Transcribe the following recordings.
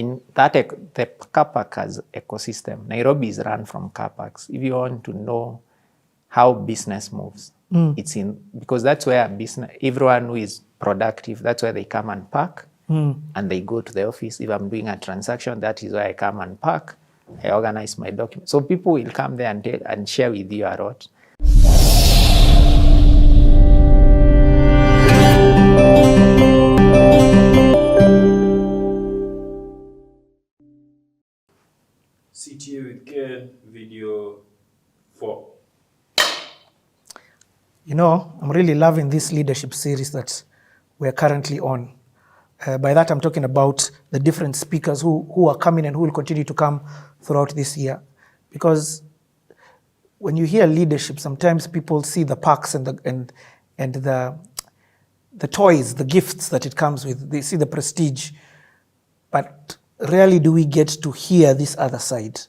in that the car park as ecosystem, Nairobi is run from car parks. If you want to know how business moves, it's in, because that's where business, everyone who is productive, that's where they come and park and they go to the office. If I'm doing a transaction, that is where I come and park. I organize my documents. So people will come there and share with you a lot. CTA with Ken, video 4. You know, I'm really loving this leadership series that we're currently on. By that, I'm talking about the different speakers who are coming and who will continue to come throughout this year. Because when you hear leadership, sometimes people see the perks and the toys, the gifts that it comes with. They see the prestige. But rarely do we get to hear this other side.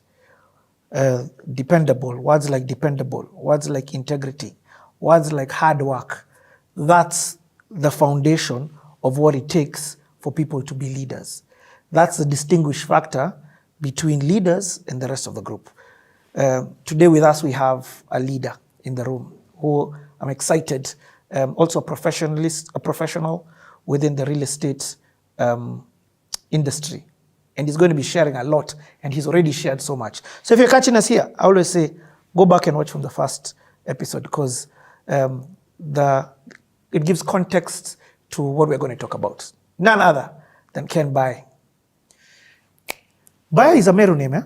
Dependable, words like dependable, words like integrity, words like hard work. That's the foundation of what it takes for people to be leaders. That's the distinguished factor between leaders and the rest of the group. Today with us, we have a leader in the room who I'm excited, also a professional within the real estate industry. And he's going to be sharing a lot, and he's already shared so much. So if you're catching us here, I always say, go back and watch from the first episode, because it gives context to what we're going to talk about. None other than Ken Mbae. Mbae is a Meru name, eh?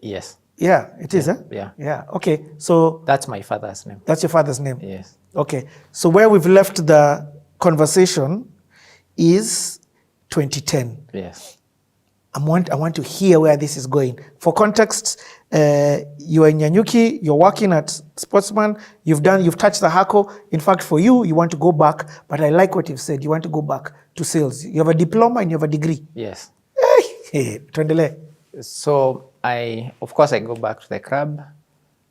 Yes. Yeah, it is, eh? Yeah. Yeah, okay. So that's my father's name. That's your father's name? Yes. Okay. So where we've left the conversation is 2010. Yes. I want to hear where this is going. For context, you are in Nyanyuki, you're working at Sportsman, you've touched the hako. In fact, for you want to go back, but I like what you've said, you want to go back to sales. You have a diploma and you have a degree. Yes. Hey, tuendelee. So of course I go back to the club,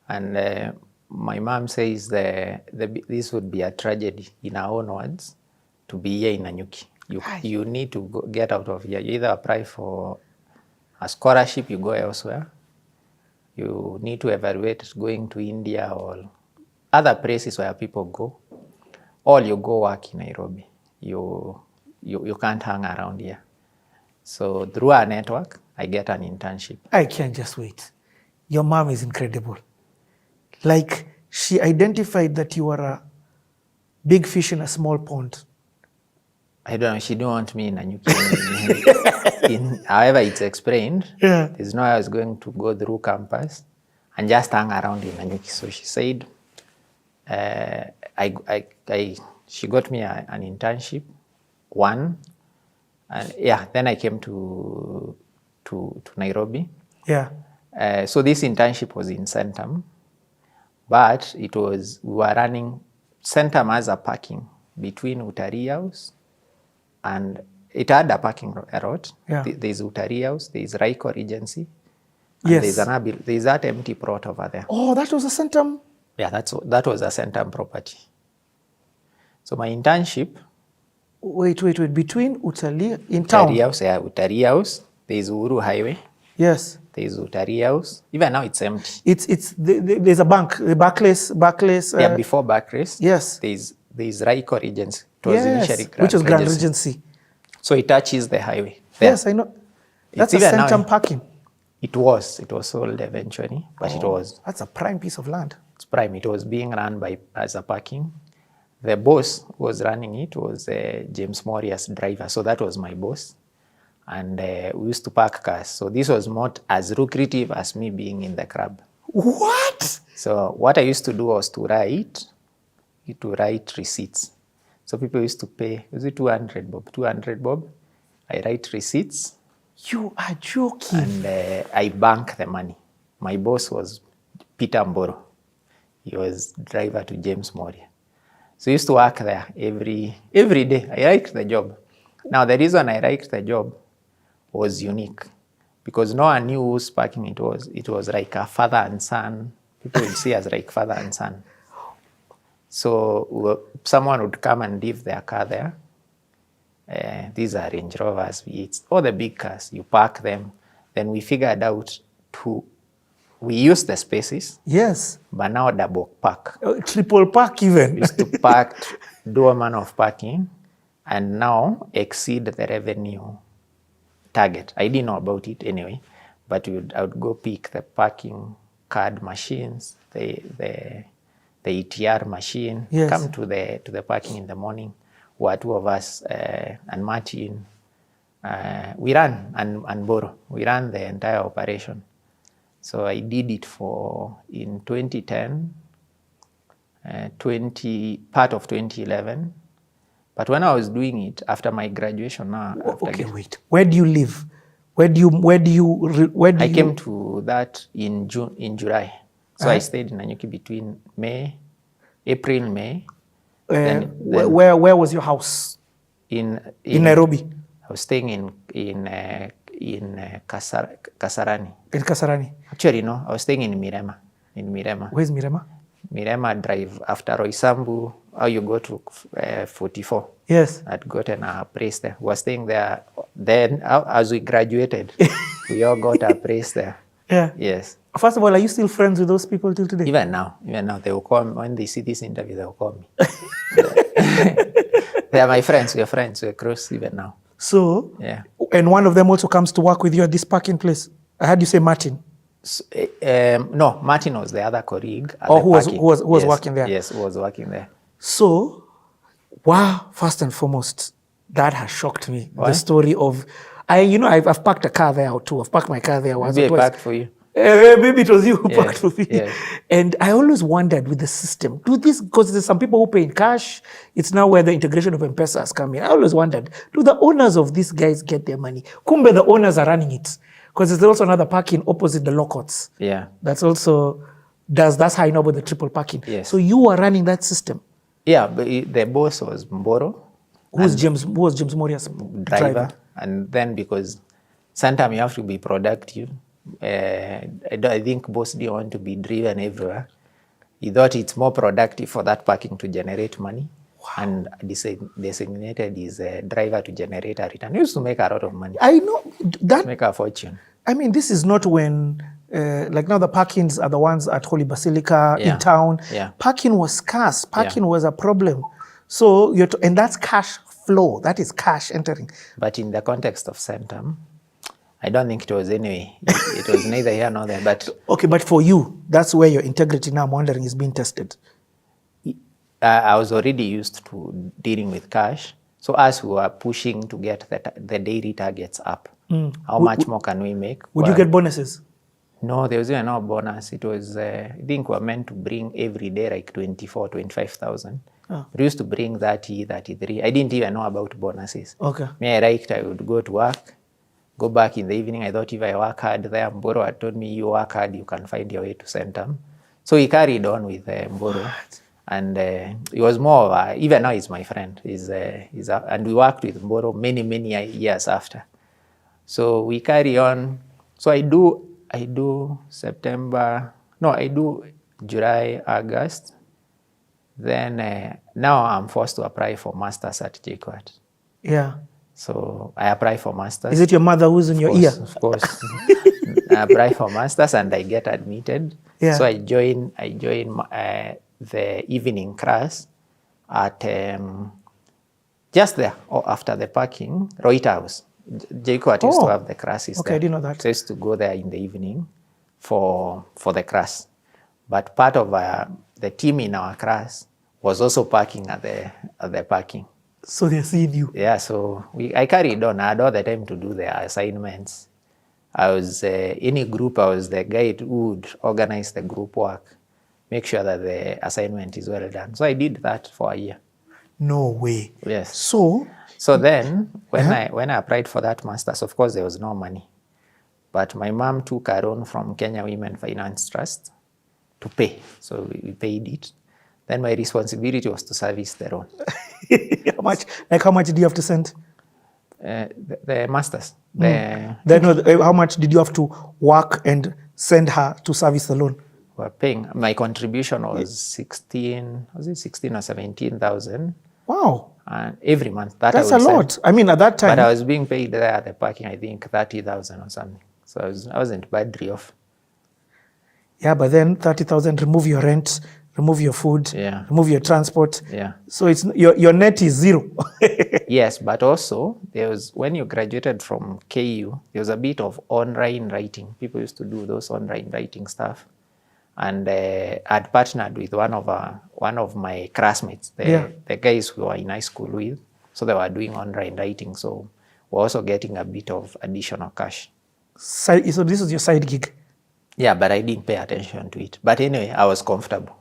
and my mom says this would be a tragedy in our own words to be here in Nyanyuki. You need to get out of here. You either apply for a scholarship, you go elsewhere. You need to evaluate going to India or other places where people go, or you go work in Nairobi. You can't hang around here. So through our network, I get an internship. I can't just wait. Your mom is incredible. Like, she identified that you are a big fish in a small pond. I don't know, she didn't want me in Nyanyuki. However, it's explained. Yeah. There's no way I was going to go through campus and just hang around in Nyanyuki. So she said, she got me an internship, one. And yeah, then I came to Nairobi. Yeah. So this internship was in Centum, but we were running Centum as a parking between Utalii House, and it had a parking lot. Yeah. There's Utalii House, there's Raiko Regency, and yes. there's that empty plot over there. Oh, that was a Centum? Yeah, that was a Centum property. So my internship... Wait, between Utalii, in town? Utalii House, yeah, Utalii House, there's Uhuru Highway. Yes. There's Utalii House. Even now it's empty. There's a bank, Barclays. Yeah, before Barclays. Yes. There's Raiko Regency. It was initially which was Grand Regency. So it touches the highway. There. Yes, I know. That's a Centum parking. It was sold eventually, but it was. That's a prime piece of land. It's prime. It was being run as a parking. The boss who was running it was James Moria's driver. So that was my boss. And we used to park cars. So this was not as lucrative as me being in the club. What? So what I used to do was to write receipts. So people used to pay, was it 200 bob? 200 bob. I write receipts. You are joking. And I bank the money. My boss was Peter Mboro. He was driver to James Moria. So I used to work there every day. I liked the job. Now the reason I liked the job was unique, because no one knew whose parking it was. It was like a father and son. People would see us like father and son. So someone would come and leave their car there. These are Range Rovers, it's all the big cars. You park them. Then we figured out we use the spaces. Yes. But now double park. Triple park even. We used to park, do a man of parking, and now exceed the revenue target. I didn't know about it anyway, but I would go pick the parking card machines, the ETR machine, yes. come to the parking in the morning. Were two of us and Martin. We ran and Boro. We ran the entire operation. So I did it in 2010, part of 2011. But when I was doing it after my graduation, wait. Where do you live? I came to that in July. So I stayed in Nanyuki between April, May. Where was your house? In Nairobi. I was staying in Kasarani. In Kasarani. Actually, no, I was staying in Mirema. Where's Mirema? Mirema Drive after Roysambu. How you go to 44? Yes. I'd gotten a place there. We were staying there. Then, as we graduated, we all got a place there. Yeah. Yes. First of all, are you still friends with those people till today? Even now, they will call me when they see this interview. They will call me. They are my friends. We're friends. We're close even now. So, yeah. And one of them also comes to work with you at this parking place. I heard you say Martin. So, no, Martin was the other colleague. Who was working there? Yes, who was working there. So, wow, first and foremost, that has shocked me. Why? The story of, I've parked a car there too. I've parked my car there once or twice. Maybe I parked for you. Maybe it was you who parked for me. Yeah. And I always wondered with the system, because there's some people who pay in cash. It's now where the integration of M-Pesa has come in. I always wondered, do the owners of these guys get their money? Kumbe the owners are running it. Because there's also another parking opposite the lockots. Yeah. That's how I know about the triple parking. Yes. So you were running that system. Yeah, but the boss was Mboro. Who was James Moria's driver? And then because sometimes you have to be productive. I think boss didn't want to be driven everywhere. He thought it's more productive for that parking to generate money. Wow. And designated his driver to generate a return. He used to make a lot of money. I know that. Make a fortune. I mean, this is not when, like now the parkings are the ones at Holy Basilica in town. Yeah. Parking was scarce. Parking was a problem. So, and that's cash flow. That is cash entering. But in the context of Centum, I don't think it was anyway. It was neither here nor there. But okay, but for you, that's where your integrity now, I'm wondering, is being tested. I was already used to dealing with cash. So as we were pushing to get the daily targets up, how much more can we make? Would you get bonuses? No, there was even no bonus. It was, I think we were meant to bring every day like 25,000. We used to bring 30, 33. I didn't even know about bonuses. Okay. Me, I would go to work, go back in the evening. I thought if I work hard there, Mboro had told me, you work hard, you can find your way to Centum. So he carried on with Mboro. And he was more, even now he's my friend. And we worked with Mboro many, many years after. So we carry on. So I do July, August. Then now I'm forced to apply for masters at JKUAT. Yeah. So I apply for masters. Is it your mother who's in your ear? Of course. I apply for masters and I get admitted. Yeah. So I join the evening class at just there or after the parking, Reuters House. JKUAT used to have the classes there. Okay, I didn't know that. So I used to go there in the evening for the class. But part of the team in our class was also parking at the parking. So they're seeing you. Yeah, so I carried on. I had all the time to do the assignments. I was in a group. I was the guy who would organize the group work, make sure that the assignment is well done. So I did that for a year. No way. Yes. So then when I applied for that master's, of course there was no money, but my mom took a loan from Kenya Women Finance Trust to pay. So we paid it. Then my responsibility was to service the loan. How much do you have to send? The masters. How much did you have to work and send her to service the loan? We're paying. My contribution was 16 or 17,000. Wow. And every month. That That's I a would send. lot. I mean, at that time. But I was being paid there at the parking, I think 30,000 or something. So I wasn't badly off. Yeah, but then 30,000, remove your rent, remove your food, Yeah. remove your transport. Yeah. So it's your net is zero. Yes, but also there was, when you graduated from KU, there was a bit of online writing. People used to do those online writing stuff. And I'd partnered with one of my classmates, the guys who were in high school with. So they were doing online writing. So we're also getting a bit of additional cash. So this is your side gig? Yeah, but I didn't pay attention to it. But anyway, I was comfortable.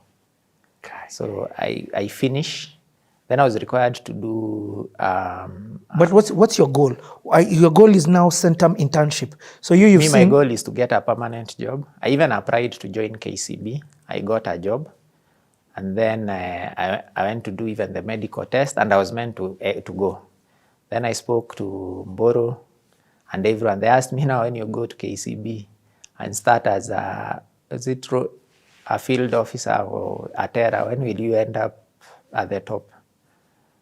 Okay. So I finished. Then I was required to do... but what's your goal? Your goal is now Centum internship. So you've seen... My goal is to get a permanent job. I even applied to join KCB. I got a job. And then I went to do even the medical test, and I was meant to go. Then I spoke to Mboro and everyone. They asked me, now when you go to KCB and start as a field officer or a terror, when will you end up at the top?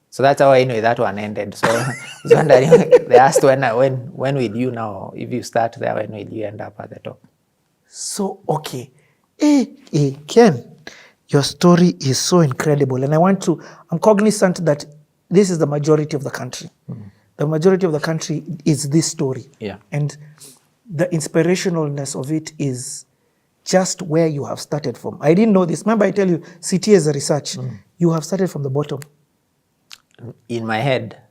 So that's how I knew that one ended. So I was wondering, they asked when will you now, if you start there, when will you end up at the top? So, okay. Ken, your story is so incredible. And I'm cognizant that this is the majority of the country. Mm. The majority of the country is this story. Yeah. And the inspirationalness of it is just where you have started from. I didn't know this. Remember I tell you, CT is a research. Mm. You have started from the bottom. In my head,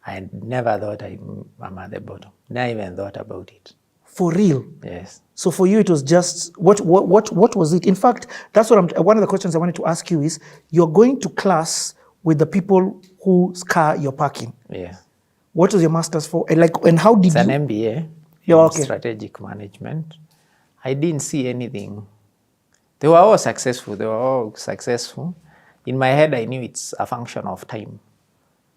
I never thought I'm at the bottom. Never even thought about it. For real? Yes. So for you, it was just, what was it? In fact, that's what one of the questions I wanted to ask you is, you're going to class with the people whose car you're parking. Yeah. What was your master's for? And how did it's an MBA in strategic management. I didn't see anything. They were all successful. In my head, I knew it's a function of time.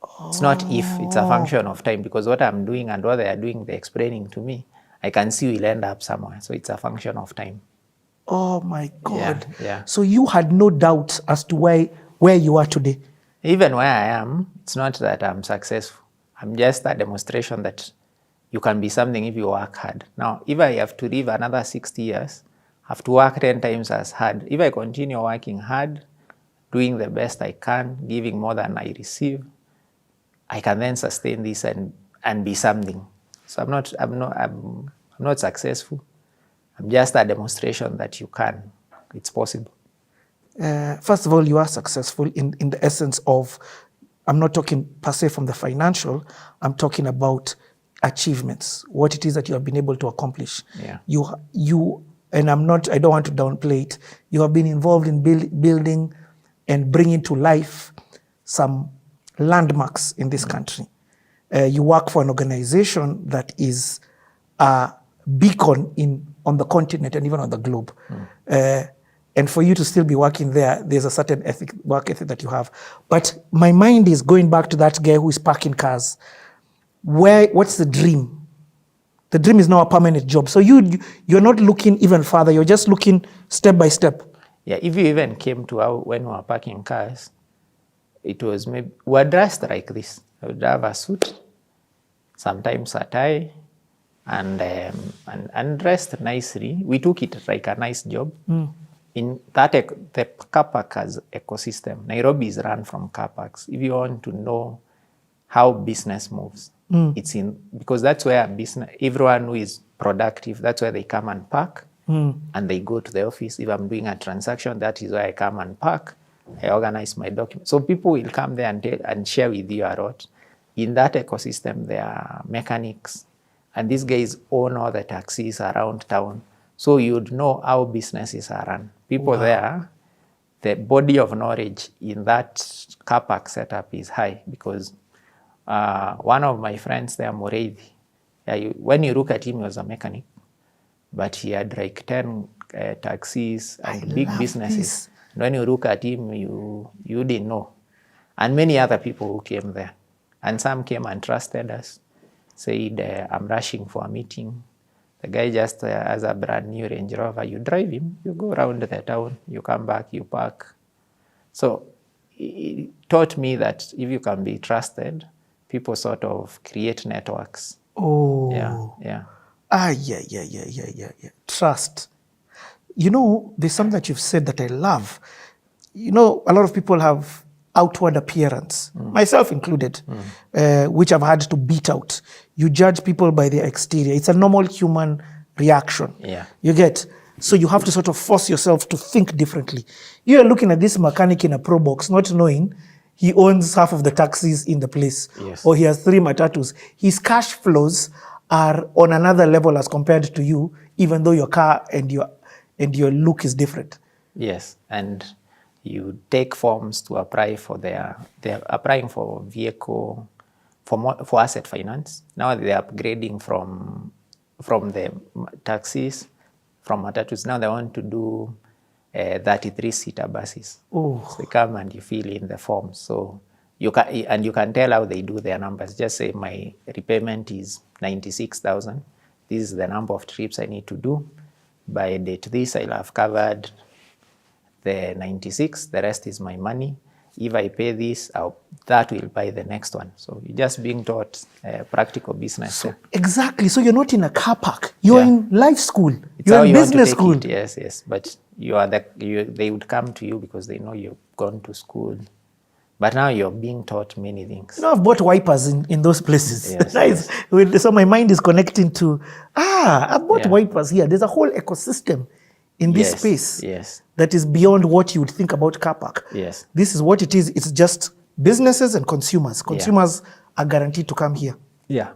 Oh. It's not if, it's a function of time, because what I'm doing and what they are doing, they're explaining to me, I can see we'll end up somewhere. So it's a function of time. Oh my God. Yeah. So you had no doubt as to where you are today? Even where I am, it's not that I'm successful. I'm just a demonstration that you can be something if you work hard. Now, if I have to live another 60 years, I have to work 10 times as hard. If I continue working hard, doing the best I can, giving more than I receive, I can then sustain this and be something. So I'm not successful. I'm just a demonstration that you can. It's possible. First of all, you are successful in the essence of, I'm not talking per se from the financial, I'm talking about achievements, what it is that you have been able to accomplish. Yeah. And I don't want to downplay it, you have been involved in building and bringing to life some landmarks in this country. You work for an organization that is a beacon on the continent and even on the globe. And for you to still be working there, there's a certain work ethic that you have. But my mind is going back to that guy who is parking cars. What's the dream? The dream is now a permanent job. So you're not looking even further. You're just looking step by step. Yeah, if you even came to when we were parking cars, it was maybe, we were dressed like this. I would have a suit, sometimes a tie, and dressed nicely. We took it like a nice job. In that, the car park has ecosystem. Nairobi is run from car parks. If you want to know how business moves, it's because that's where everyone who is productive, that's where they come and park, and they go to the office. If I'm doing a transaction, that is where I come and park. I organize my documents. So people will come there and share with you a lot. In that ecosystem, there are mechanics, and these guys own all the taxis around town. So you'd know how businesses are run. People there, the body of knowledge in that car park setup is high, because one of my friends there, Moreithi, when you look at him, he was a mechanic, but he had like 10 taxis and big businesses. When you look at him, you didn't know. And many other people who came there. And some came and trusted us, said, I'm rushing for a meeting. The guy just has a brand new Range Rover. You drive him, you go around the town, you come back, you park. So it taught me that if you can be trusted, people sort of create networks. Oh. Yeah. Yeah. Trust. You know, there's something that you've said that I love. You know, a lot of people have outward appearance, myself included, which I've had to beat out. You judge people by their exterior. It's a normal human reaction. Yeah. You get? So you have to sort of force yourself to think differently. You're looking at this mechanic in a pro box, not knowing he owns half of the taxis in the place. Yes. Or he has 3 matatus. His cash flows are on another level as compared to you, even though your car and your look is different. Yes, and you take forms to apply for they're applying for vehicle, for asset finance. Now they're upgrading from the taxis, from matatus. Now they want to do 33-seater buses. Oh. So they come and you fill in the form. So you can tell how they do their numbers. Just say my repayment is 96,000. This is the number of trips I need to do. By date this, I'll have covered the 96. The rest is my money. If I pay this, that will buy the next one. So you're just being taught practical business. So, exactly. So you're not in a car park. You're in life school. You're in business school. Yes. But they would come to you because they know you've gone to school. But now you're being taught many things. You know, I've bought wipers in those places. Yes, Nice. So my mind is connecting to, I've bought wipers here. There's a whole ecosystem in this space that is beyond what you would think about car park. Yes. This is what it is. It's just businesses and consumers. Consumers are guaranteed to come here. Yeah.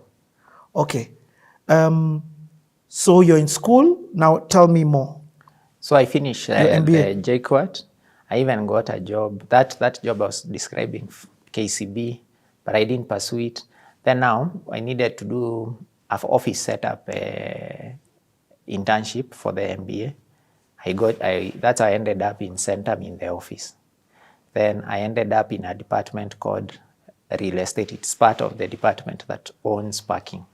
Okay. So you're in school. Now tell me more. So I finished MBA. JKUAT. I even got a job. That job I was describing, KCB, but I didn't pursue it. Then now I needed to do an office setup internship for the MBA. That's how I ended up in Centum in the office. Then I ended up in a department called real estate. It's part of the department that owns parking.